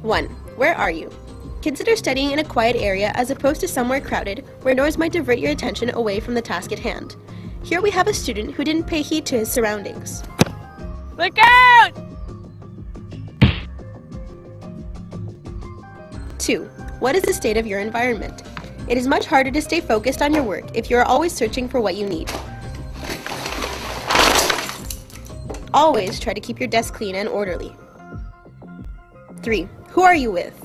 1. Where are you? Consider studying in a quiet area as opposed to somewhere crowded where noise might divert your attention away from the task at hand. Here we have a student who didn't pay heed to his surroundings. Look out! 2. What is the state of your environment? It is much harder to stay focused on your work if you are always searching for what you need. Always try to keep your desk clean and orderly. 3. Who are you with?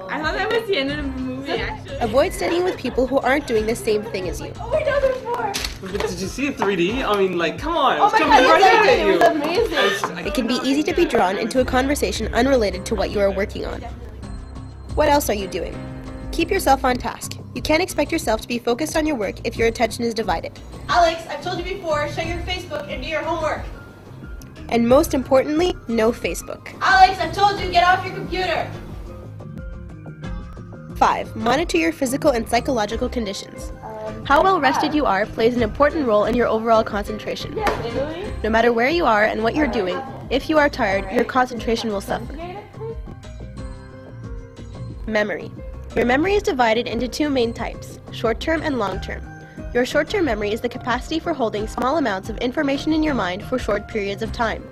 I thought that was the end of the movie, actually. Avoid studying with people who aren't doing the same thing as you. Oh, wait, no, there's more! But did you see it 3D? I mean, like, come on. Oh my God, it was amazing! It can be easy to be drawn into a conversation unrelated to what you are working on. What else are you doing? Keep yourself on task. You can't expect yourself to be focused on your work if your attention is divided. Alex, I've told you before, shut your Facebook and do your homework. And most importantly, no Facebook. Alex, I've told you, get off your computer. 5. Monitor your physical and psychological conditions. How well rested you are plays an important role in your overall concentration. No matter where you are and what you're doing, if you are tired, your concentration will suffer. Memory. Your memory is divided into two main types, short-term and long-term. Your short-term memory is the capacity for holding small amounts of information in your mind for short periods of time.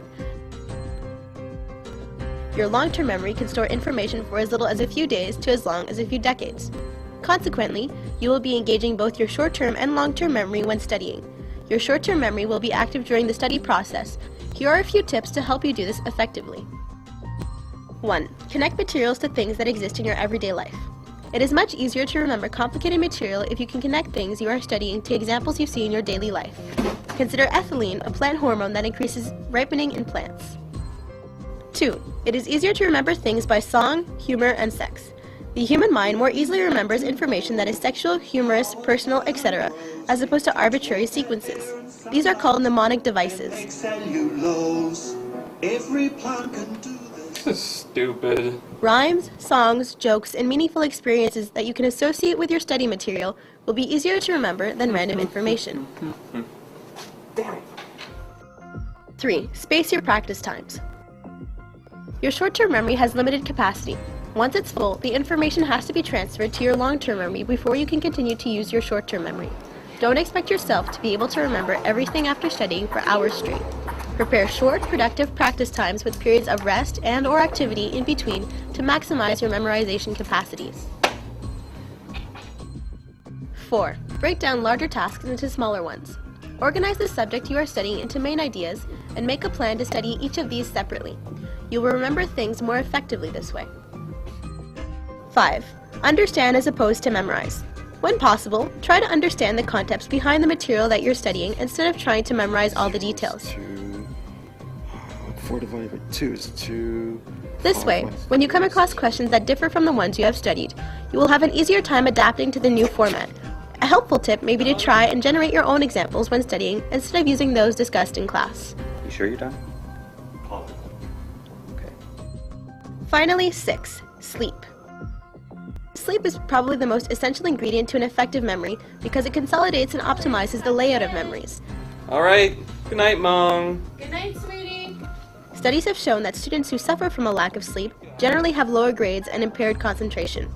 Your long-term memory can store information for as little as a few days to as long as a few decades. Consequently, you will be engaging both your short-term and long-term memory when studying. Your short-term memory will be active during the study process. Here are a few tips to help you do this effectively. 1. Connect materials to things that exist in your everyday life. It is much easier to remember complicated material if you can connect things you are studying to examples you see in your daily life. Consider ethylene, a plant hormone that increases ripening in plants. 2. It is easier to remember things by song, humor, and sex. The human mind more easily remembers information that is sexual, humorous, personal, etc., as opposed to arbitrary sequences. These are called mnemonic devices. This is stupid. Rhymes, songs, jokes, and meaningful experiences that you can associate with your study material will be easier to remember than random information. 3. Space your practice times. Your short-term memory has limited capacity. Once it's full, the information has to be transferred to your long-term memory before you can continue to use your short-term memory. Don't expect yourself to be able to remember everything after studying for hours straight. Prepare short, productive practice times with periods of rest and/or activity in between to maximize your memorization capacities. 4. Break down larger tasks into smaller ones. Organize the subject you are studying into main ideas and make a plan to study each of these separately. You will remember things more effectively this way. 5. Understand as opposed to memorize. When possible, try to understand the concepts behind the material that you're studying instead of trying to memorize all the details. 4 divided by 2 is 2. This way, when you come across questions that differ from the ones you have studied, you will have an easier time adapting to the new format. A helpful tip may be to try and generate your own examples when studying instead of using those discussed in class. You sure you're done? Okay. Finally, 6. Sleep. Sleep is probably the most essential ingredient to an effective memory because it consolidates and optimizes the layout of memories. Alright, good night, Mom. Good night, sweetie. Studies have shown that students who suffer from a lack of sleep generally have lower grades and impaired concentration.